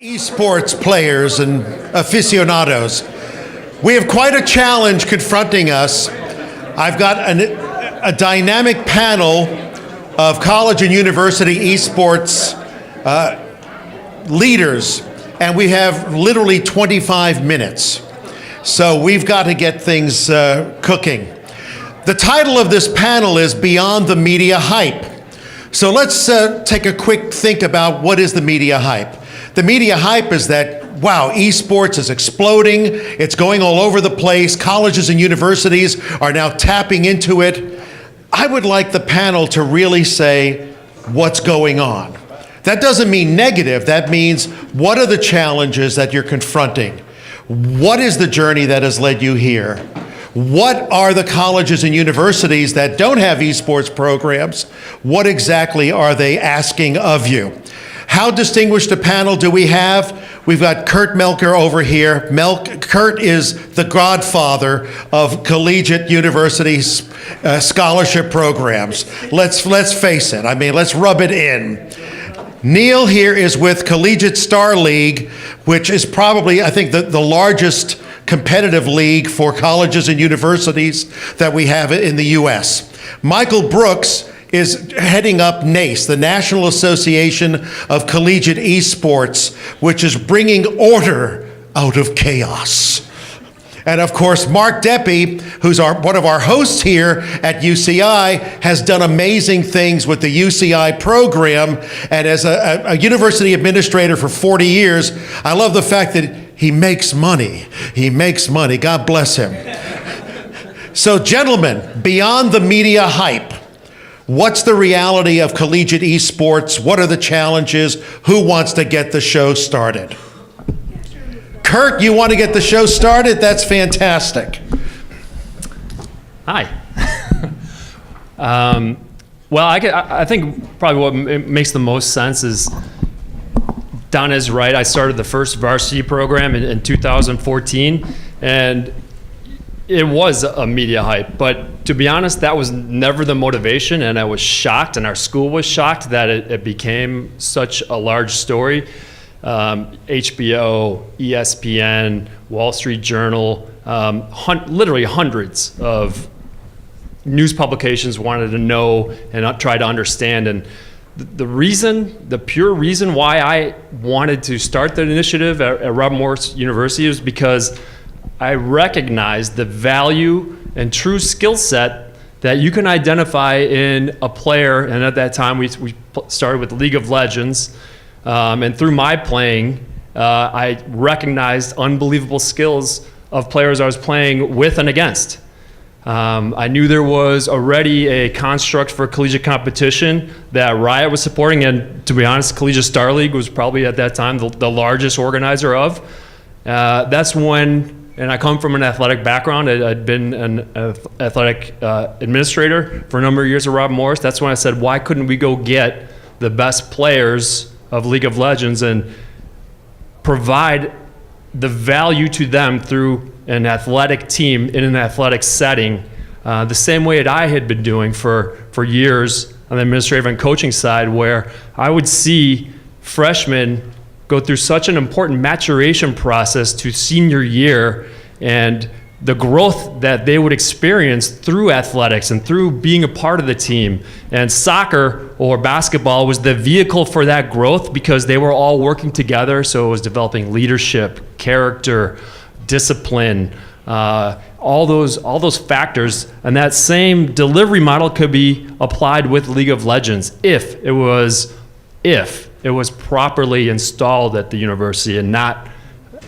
Esports players and aficionados, we have quite a challenge confronting us. I've got a dynamic panel of college and university esports leaders, and we have literally 25 minutes. So we've got to get things cooking. The title of this panel is Beyond the Media Hype. So let's take a quick think about what is the media hype. The media hype is that, wow, esports is exploding, it's going all over the place, colleges and universities are now tapping into it. I would like the panel to really say what's going on. That doesn't mean negative, that means what are the challenges that you're confronting? What is the journey that has led you here? What are the colleges and universities that don't have esports programs? What exactly are they asking of you? How distinguished a panel do we have? We've got Kurt Melker over here. Kurt is the godfather of collegiate university scholarship programs. Let's face it. I mean, let's rub it in. Neil here is with Collegiate Star League, which is probably, I think, the largest competitive league for colleges and universities that we have in the US. Michael Brooks is heading up NACE, the National Association of Collegiate Esports, which is bringing order out of chaos. And of course, Mark Deppy, who's one of our hosts here at UCI, has done amazing things with the UCI program. And as a university administrator for 40 years, I love the fact that he makes money. He makes money. God bless him. So gentlemen, beyond the media hype, what's the reality of collegiate esports? What are the challenges? Who wants to get the show started? Kurt, you want to get the show started? That's fantastic. Hi. Well, I think probably what makes the most sense is Don is right. I started the first varsity program in 2014, and it was a media hype. But to be honest, that was never the motivation, and I was shocked, and our school was shocked that it became such a large story. HBO, ESPN, Wall Street Journal, literally hundreds of news publications wanted to know and try to understand. And the pure reason why I wanted to start the initiative at Robert Morris University was because I recognized the value and true skill set that you can identify in a player. And at that time, we started with League of Legends. And through my playing, I recognized unbelievable skills of players I was playing with and against. I knew there was already a construct for collegiate competition that Riot was supporting, and to be honest, Collegiate Star League was probably at that time the largest organizer of. That's when, and I come from an athletic background. I'd been an athletic administrator for a number of years at Robert Morris. That's when I said, why couldn't we go get the best players of League of Legends and provide the value to them through an athletic team in an athletic setting, the same way that I had been doing for years on the administrative and coaching side, where I would see freshmen go through such an important maturation process to senior year, and the growth that they would experience through athletics and through being a part of the team. And soccer or basketball was the vehicle for that growth because they were all working together. So it was developing leadership, character, discipline, all those factors. And that same delivery model could be applied with League of Legends if it was properly installed at the university and not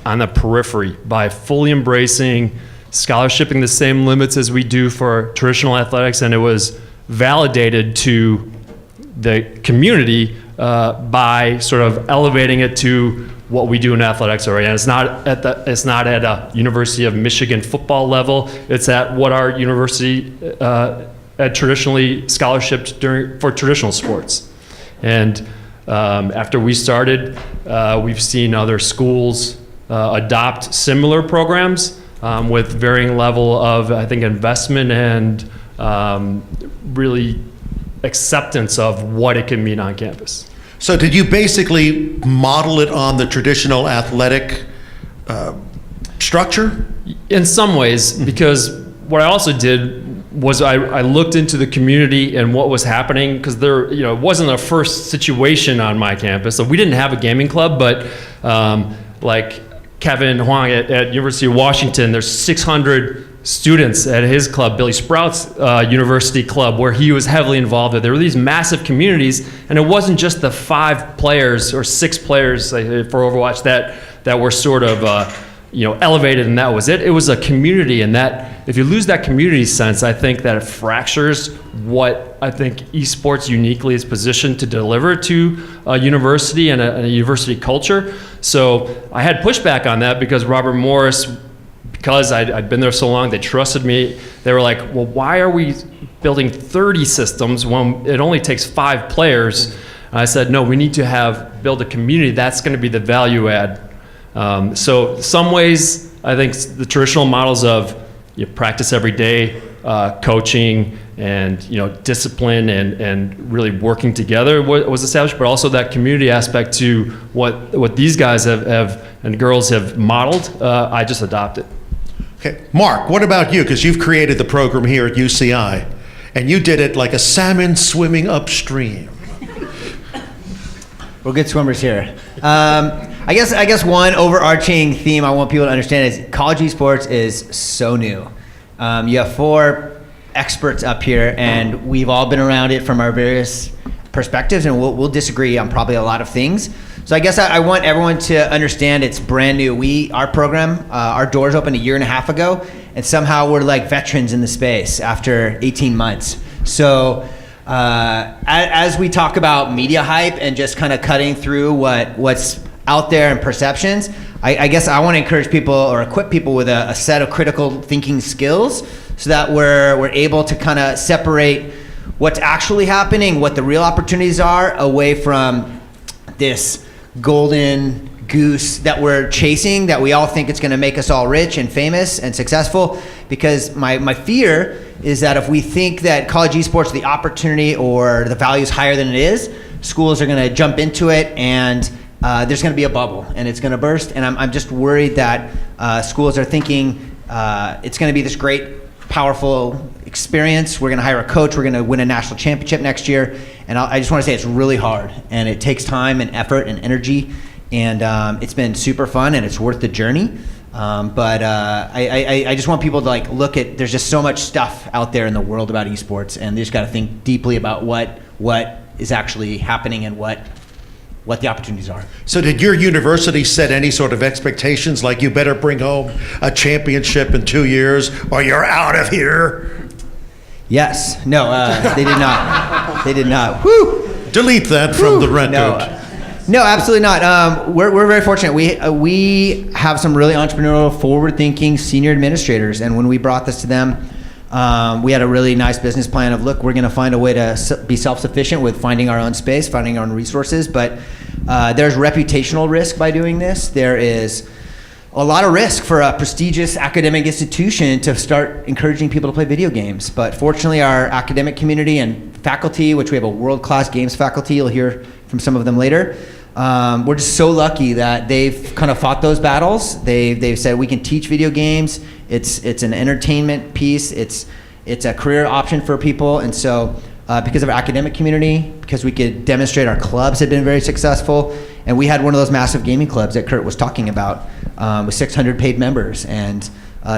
on the periphery, by fully embracing scholarshiping the same limits as we do for traditional athletics, and it was validated to the community by sort of elevating it to what we do in athletics already. And it's not at a University of Michigan football level. It's at what our university had traditionally scholarshiped for traditional sports. And after we started, we've seen other schools adopt similar programs. With varying level of, I think, investment and really acceptance of what it can mean on campus. So did you basically model it on the traditional athletic structure? In some ways, because what I also did was I looked into the community and what was happening, because there, it wasn't a first situation on my campus. So we didn't have a gaming club, but like Kevin Huang at University of Washington, there's 600 students at his club, Billy Sprout's university club, where he was heavily involved with. There were these massive communities, and it wasn't just the 5 players or 6 players for Overwatch that were sort of elevated, and that was it. It was a community, and that if you lose that community sense, I think that it fractures what I think esports uniquely is positioned to deliver to a university and a university culture. So I had pushback on that because Robert Morris, because I'd been there so long, they trusted me. They were like, well, why are we building 30 systems when it only takes 5 players? And I said, no, we need to build a community. That's going to be the value add. So some ways, I think the traditional models of practice every day, coaching, and discipline and really working together was established, but also that community aspect to what these guys have and girls have modeled, I just adopted. Okay, Mark, what about you? Because you've created the program here at UCI, and you did it like a salmon swimming upstream. We're good swimmers here. I guess one overarching theme I want people to understand is college esports is so new. You have 4 experts up here, and we've all been around it from our various perspectives, and we'll disagree on probably a lot of things. So I guess I want everyone to understand it's brand new. Our program, our doors opened a year and a half ago, and somehow we're like veterans in the space after 18 months. So as we talk about media hype and just kind of cutting through what's out there and perceptions, I guess I want to encourage people or equip people with a set of critical thinking skills so that we're able to kind of separate what's actually happening, what the real opportunities are, away from this golden goose that we're chasing, that we all think it's going to make us all rich and famous and successful. Because my fear is that if we think that college esports, the opportunity or the value is higher than it is, schools are going to jump into it, and there's going to be a bubble and it's going to burst. And I'm just worried that schools are thinking it's going to be this great, powerful experience. We're going to hire a coach. We're going to win a national championship next year. And I just want to say it's really hard, and it takes time and effort and energy. And it's been super fun, and it's worth the journey. But I just want people to look at, there's just so much stuff out there in the world about esports, and they just got to think deeply about what is actually happening and what the opportunities are. So did your university set any sort of expectations, like you better bring home a championship in 2 years or you're out of here? Yes. No, they did not. They did not. Woo! Delete that from the record. No, absolutely not. We're very fortunate. We have some really entrepreneurial, forward-thinking senior administrators, and when we brought this to them, we had a really nice business plan of, look, we're going to find a way to be self-sufficient with finding our own space, finding our own resources, but there's reputational risk by doing this. There is a lot of risk for a prestigious academic institution to start encouraging people to play video games. But fortunately, our academic community and faculty, which we have a world-class games faculty, you'll hear from some of them later, we're just so lucky that they've kind of fought those battles. They've said we can teach video games. It's an entertainment piece. It's a career option for people. And so because of our academic community, because we could demonstrate our clubs had been very successful, and we had one of those massive gaming clubs that Kurt was talking about with 600 paid members and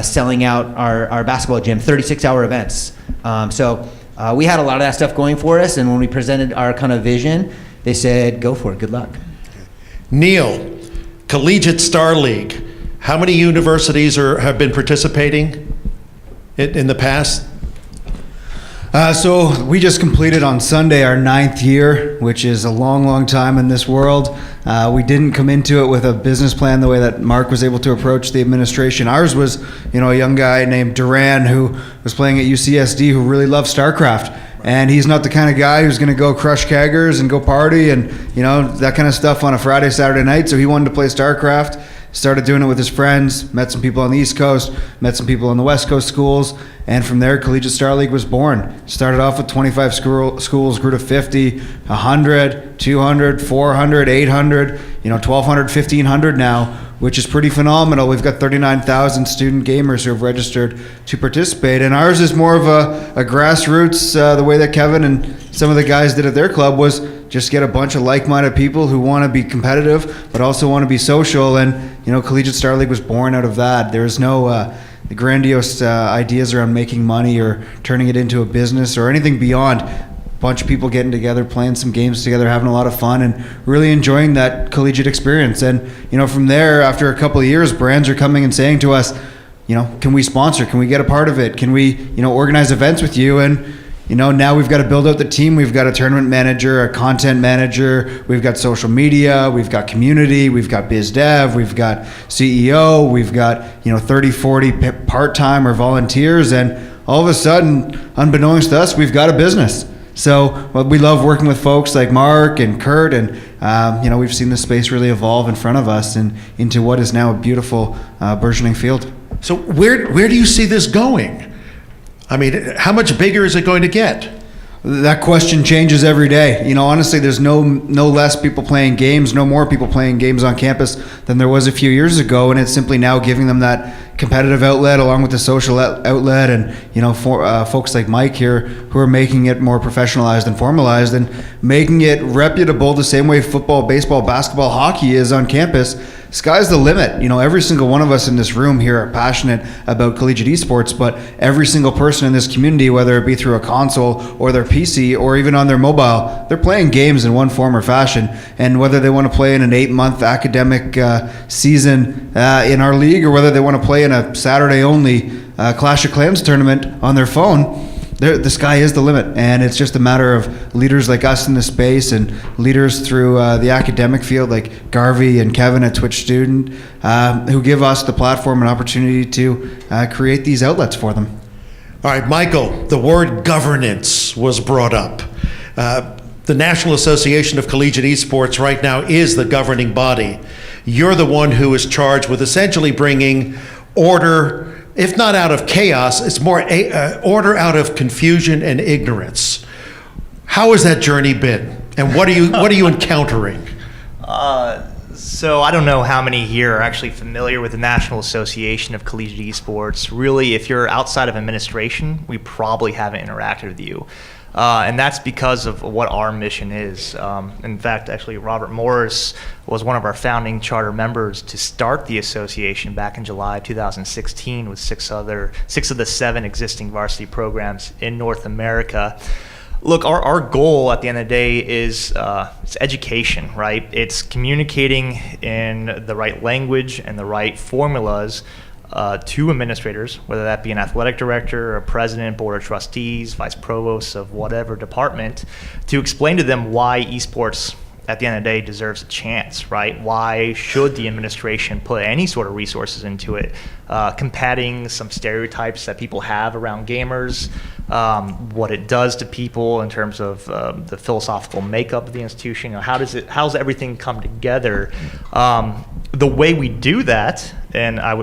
selling out our basketball gym, 36-hour events. So we had a lot of that stuff going for us, and when we presented our kind of vision, they said, go for it, good luck. Neil, Collegiate Star League, how many universities have been participating in the past? So we just completed on Sunday our 9th year, which is a long, long time in this world. We didn't come into it with a business plan the way that Mark was able to approach the administration. Ours was, a young guy named Duran who was playing at UCSD who really loved StarCraft. And he's not the kind of guy who's going to go crush keggers and go party and, that kind of stuff on a Friday, Saturday night. So he wanted to play StarCraft. started doing it with his friends, met some people on the East Coast, met some people on the West Coast schools, and from there, Collegiate Star League was born. Started off with 25 schools, grew to 50, 100, 200, 400, 800, 1,200, 1,500 now, which is pretty phenomenal. We've got 39,000 student gamers who have registered to participate, and ours is more of a grassroots, the way that Kevin and some of the guys did at their club was just get a bunch of like-minded people who want to be competitive but also want to be social, and Collegiate Star League was born out of that. There's no the grandiose ideas around making money or turning it into a business or anything beyond. Bunch of people getting together, playing some games together, having a lot of fun, and really enjoying that collegiate experience. And from there, after a couple of years, brands are coming and saying to us, can we sponsor? Can we get a part of it? Can we organize events with you? And now we've got to build out the team. We've got a tournament manager, a content manager, we've got social media, we've got community, we've got biz dev, we've got CEO, we've got 30, 40 part-time or volunteers, and all of a sudden, unbeknownst to us, we've got a business. So we love working with folks like Mark and Kurt, and we've seen the space really evolve in front of us and into what is now a beautiful burgeoning field. So where do you see this going? I mean, how much bigger is it going to get? That question changes every day. Honestly, there's no less people playing games, no more people playing games on campus than there was a few years ago, and it's simply now giving them that competitive outlet along with the social outlet, and folks like Mike here who are making it more professionalized and formalized and making it reputable the same way football, baseball, basketball, hockey is on campus. Sky's the limit. Every single one of us in this room here are passionate about collegiate esports, but every single person in this community, whether it be through a console or their PC or even on their mobile, they're playing games in one form or fashion. And whether they want to play in an 8-month academic season in our league, or whether they want to play in a Saturday-only Clash of Clans tournament on their phone, the sky is the limit, and it's just a matter of leaders like us in the space and leaders through the academic field like Garvey and Kevin at Twitch Student who give us the platform and opportunity to create these outlets for them. All right, Michael, the word governance was brought up. The National Association of Collegiate Esports right now is the governing body. You're the one who is charged with essentially bringing order, if not out of chaos, it's more order out of confusion and ignorance. How has that journey been, and what are you encountering? So I don't know how many here are actually familiar with the National Association of Collegiate Esports. Really, if you're outside of administration, we probably haven't interacted with you. And that's because of what our mission is. In fact, actually, Robert Morris was one of our founding charter members to start the association back in July 2016 with six of the 7 existing varsity programs in North America. Look, our goal at the end of the day is it's education, right? It's communicating in the right language and the right formulas to administrators, whether that be an athletic director, a president, board of trustees, vice provost of whatever department, to explain to them why esports at the end of the day deserves a chance, right? Why should the administration put any sort of resources into it? Combating some stereotypes that people have around gamers, what it does to people in terms of the philosophical makeup of the institution. How's everything come together? The way we do that, and I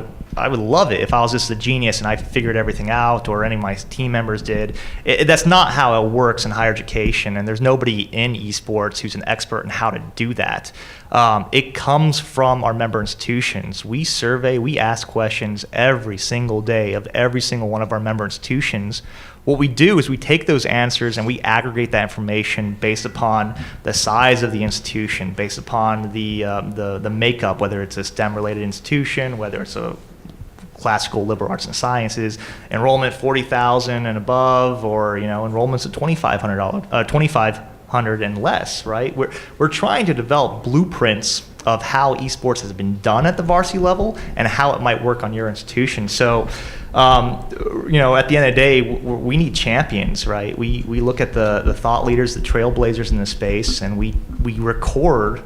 would love it if I was just a genius and I figured everything out, or any of my team members did. That's not how it works in higher education, and there's nobody in esports who's an expert in how to do that. It comes from our member institutions. We survey, we ask questions every single day of every single one of our member institutions. What we do is we take those answers and we aggregate that information based upon the size of the institution, based upon the makeup, whether it's a STEM-related institution, whether it's a classical liberal arts and sciences, enrollment 40,000 and above, or enrollments at $2,500 and less, right? We're trying to develop blueprints of how esports has been done at the varsity level and how it might work on your institution. So, at the end of the day, we need champions, right? We look at the thought leaders, the trailblazers in the space, and we record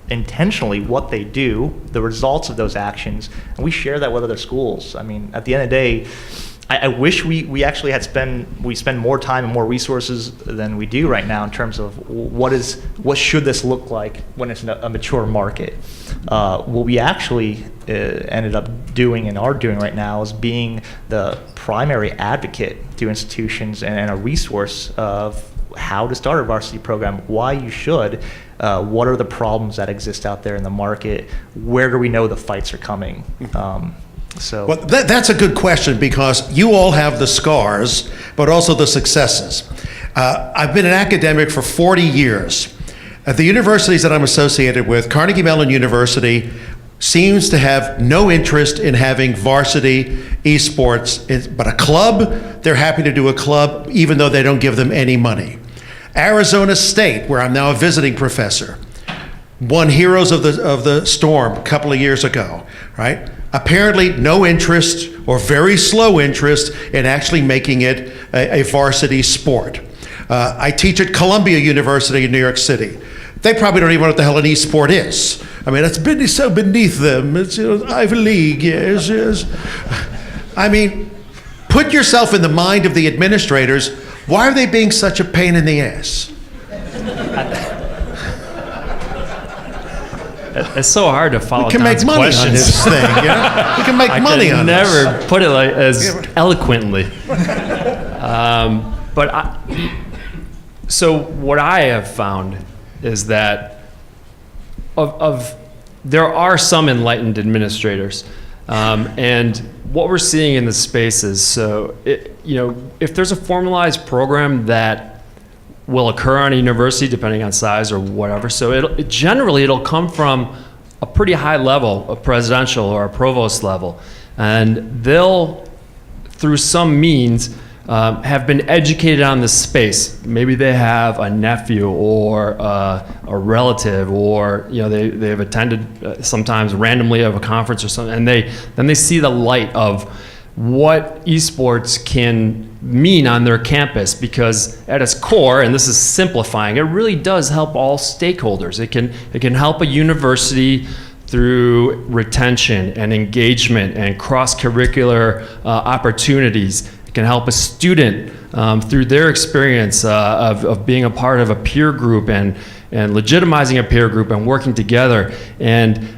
intentionally what they do, the results of those actions, and we share that with other schools. I mean, at the end of the day, I wish we actually spend more time and more resources than we do right now in terms of what should this look like when it's a mature market. What we actually ended up doing and are doing right now is being the primary advocate to institutions and a resource of how to start a varsity program, why you should, what are the problems that exist out there in the market, where do we know the fights are coming. Well, that's a good question, because you all have the scars, but also the successes. I've been an academic for 40 years. At the universities that I'm associated with, Carnegie Mellon University seems to have no interest in having varsity esports, but a club, they're happy to do a club, even though they don't give them any money. Arizona State, where I'm now a visiting professor, won Heroes of the Storm a couple of years ago, right? Apparently no interest, or very slow interest, in actually making it a varsity sport. I teach at Columbia University in New York City. They probably don't even know what the hell an e-sport is. I mean, it's so beneath them. It's, Ivy League, yes. I mean, put yourself in the mind of the administrators. Why are they being such a pain in the ass? It's so hard to follow. We can make money questions. on this thing. You know? We can make money on this. I never put it as eloquently. So what I have found is that there are some enlightened administrators, and what we're seeing in the space is, if there's a formalized program that will occur on a university, depending on size or whatever. So it'll come from a pretty high level, a presidential or a provost level, and they'll, through some means, have been educated on this space. Maybe they have a nephew or a relative, or they've attended sometimes randomly of a conference or something, and then they see the light of what esports can mean on their campus, because at its core, and this is simplifying, it really does help all stakeholders. It can help a university through retention and engagement and cross-curricular opportunities. It can help a student through their experience of being a part of a peer group and legitimizing a peer group and working together, and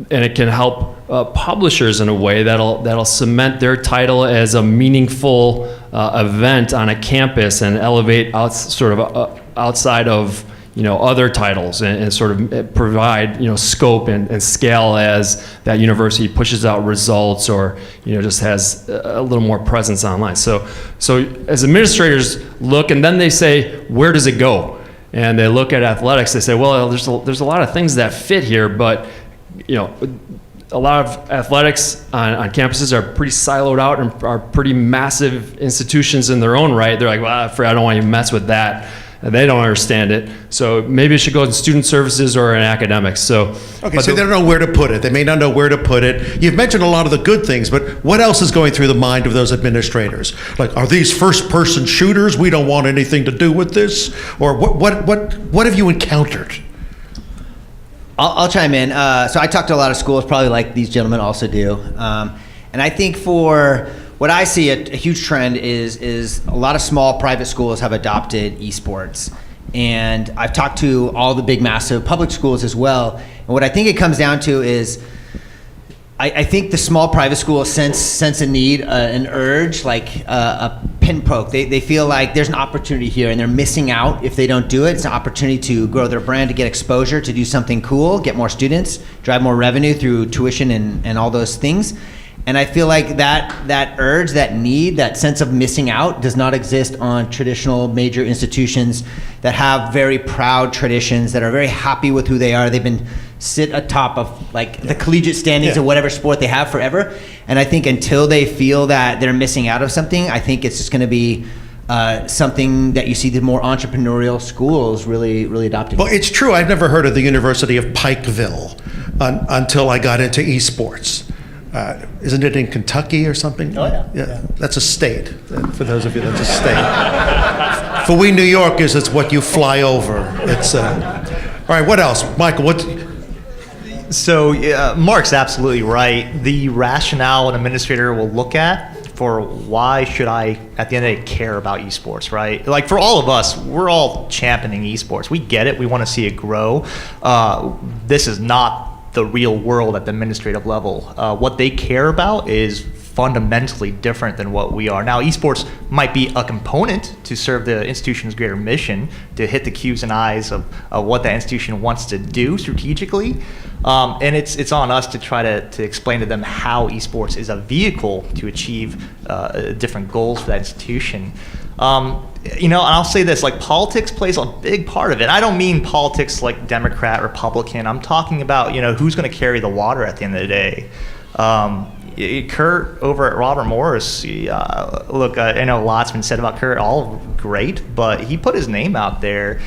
it can help publishers in a way that'll cement their title as a meaningful event on a campus and elevate outside of other titles, and sort of provide scope and scale as that university pushes out results, or just has a little more presence online. So as administrators look, and then they say, where does it go? And they look at athletics. They say, well, there's a lot of things that fit here, but a lot of athletics on campuses are pretty siloed out and are pretty massive institutions in their own right. They're like, well, I don't want to mess with that. And they don't understand it. So maybe it should go in student services or in academics. So they don't know where to put it. They may not know where to put it. You've mentioned a lot of the good things, but what else is going through the mind of those administrators? Like, are these first-person shooters? We don't want anything to do with this. Or what have you encountered? I'll chime in. So I talk to a lot of schools, probably like these gentlemen also do. And I think for what I see a huge trend is a lot of small private schools have adopted esports. And I've talked to all the big, massive public schools as well. And what I think it comes down to is I think the small private schools sense a need, an urge, like a pinpoke. They feel like there's an opportunity here, and they're missing out if they don't do it. It's an opportunity to grow their brand, to get exposure, to do something cool, get more students, drive more revenue through tuition and all those things. And I feel like that urge, that need, that sense of missing out does not exist on traditional major institutions that have very proud traditions, that are very happy with who they are. They've been sit atop of the collegiate standings of whatever sport they have forever. And I think until they feel that they're missing out of something, I think it's just going to be something that you see the more entrepreneurial schools really adopting. Well, it's true. I've never heard of the University of Pikeville until I got into esports. Isn't it in Kentucky or something? Oh, yeah. That's a state. For those of you, that's a state. For we New Yorkers, it's what you fly over. It's all right. What else, Michael? So Mark's absolutely right. The rationale an administrator will look at for why should I, at the end of the day, care about esports, right? Like for all of us, we're all championing esports. We get it. We want to see it grow. This is not the real world at the administrative level. What they care about is fundamentally different than what we are. Now, esports might be a component to serve the institution's greater mission, to hit the Q's and I's of what that institution wants to do strategically. And it's on us to try to explain to them how esports is a vehicle to achieve different goals for that institution. And I'll say this, like politics plays a big part of it. I don't mean politics like Democrat, Republican. I'm talking about, who's going to carry the water at the end of the day. Kurt over at Robert Morris, look, I know a lot's been said about Kurt, all great, but he put his name out there.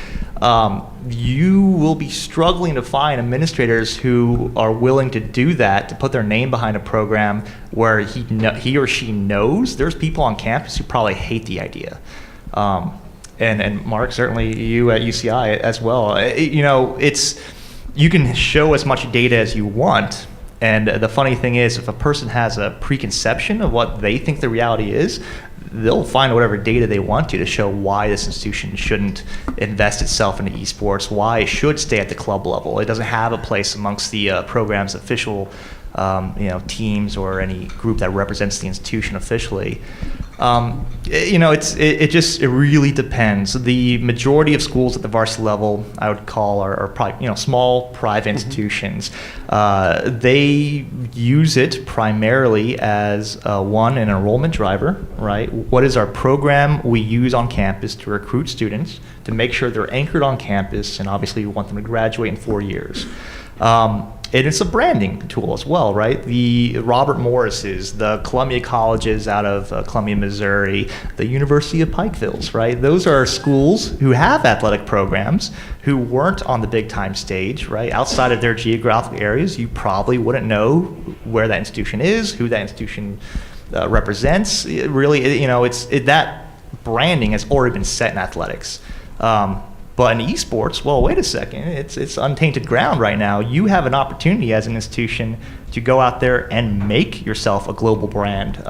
You will be struggling to find administrators who are willing to do that, to put their name behind a program where he or she knows there's people on campus who probably hate the idea. And Mark, certainly you at UCI as well. You can show as much data as you want. And the funny thing is, if a person has a preconception of what they think the reality is, they'll find whatever data they want to show why this institution shouldn't invest itself into esports, why it should stay at the club level. It doesn't have a place amongst the program's official teams or any group that represents the institution officially. It really depends. The majority of schools at the varsity level, I would call, are probably small private institutions. They use it primarily as an enrollment driver, right? What is our program we use on campus to recruit students to make sure they're anchored on campus, and obviously we want them to graduate in 4 years. And it's a branding tool as well, right? The Robert Morris's, the Columbia Colleges out of Columbia, Missouri, the University of Pikeville's, right? Those are schools who have athletic programs who weren't on the big time stage, right? Outside of their geographic areas, you probably wouldn't know where that institution is, who that institution represents. That branding has already been set in athletics. But in esports, well, wait a second, it's untainted ground right now. You have an opportunity as an institution to go out there and make yourself a global brand,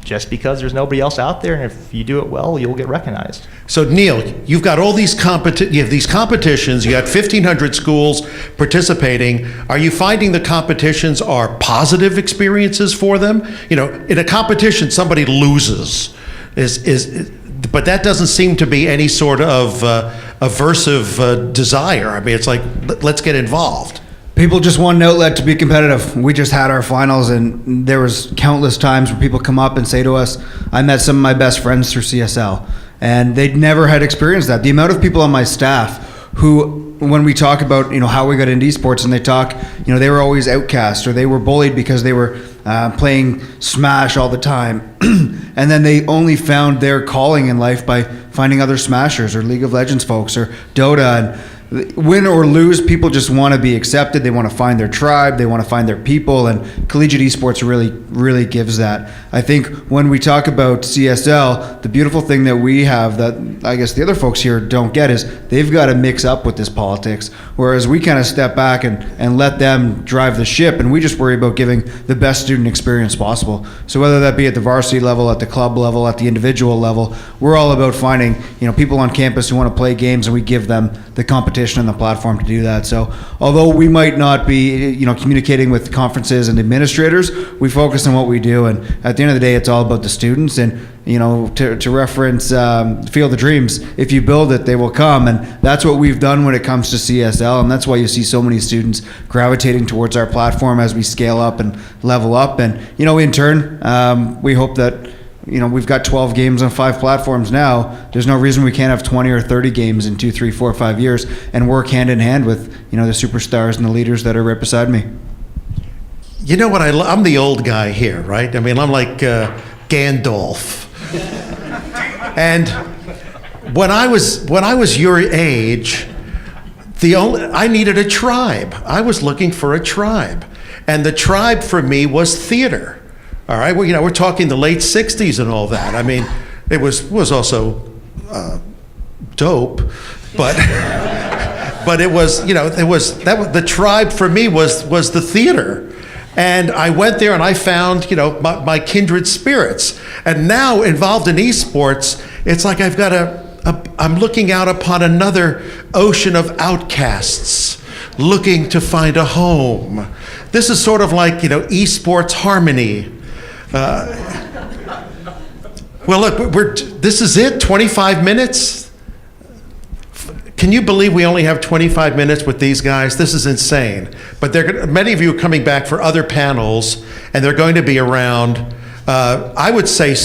just because there's nobody else out there, and if you do it well, you'll get recognized. So Neil, you've got all these you have these competitions, you got 1,500 schools participating. Are you finding the competitions are positive experiences for them? In a competition, somebody loses, but that doesn't seem to be any sort of aversive desire. I mean, it's like, let's get involved. People just want an outlet to be competitive. We just had our finals, and there was countless times where people come up and say to us, I met some of my best friends through CSL, and they'd never had experienced that. The amount of people on my staff who, when we talk about how we got into esports, and they talk, they were always outcast, or they were bullied because they were playing Smash all the time, and then they only found their calling in life by finding other Smashers or League of Legends folks or Dota. And win or lose, people just want to be accepted. They want to find their tribe. They want to find their people, and collegiate esports really gives that. I think when we talk about CSL, the beautiful thing that we have that I guess the other folks here don't get is they've got to mix up with this politics, whereas we kind of step back and let them drive the ship, and we just worry about giving the best student experience possible. So whether that be at the varsity level, at the club level, at the individual level, we're all about finding people on campus who want to play games, and we give them the competition and the platform to do that. So although we might not be communicating with conferences and administrators, we focus on what we do, and at the end of the day, it's all about the students. And to reference Field of Dreams, if you build it, they will come, and that's what we've done when it comes to CSL, and that's why you see so many students gravitating towards our platform as we scale up and level up. And in turn, we hope that we've got 12 games on 5 platforms now. There's no reason we can't have 20 or 30 games in 2, 3, 4, 5 years and work hand in hand with, the superstars and the leaders that are right beside me. You know what I'm the old guy here, right? I mean, I'm like Gandalf. And when I was your age, I needed a tribe. I was looking for a tribe. And the tribe for me was theater. All right, well, we're talking the late 60s and all that. I mean, it was also dope, but it was, the tribe for me was the theater. And I went there and I found, my kindred spirits. And now involved in esports, it's like I've got I'm looking out upon another ocean of outcasts looking to find a home. This is sort of like, esports harmony. Well, look, this is it, 25 minutes? Can you believe we only have 25 minutes with these guys? This is insane. But many of you are coming back for other panels, and they're going to be around. I would say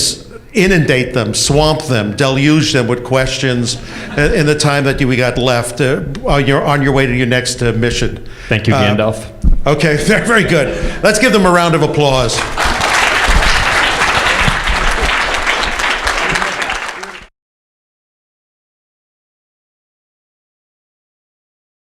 inundate them, swamp them, deluge them with questions in the time that we got left on your way to your next mission. Thank you, Gandalf. Okay, very good. Let's give them a round of applause.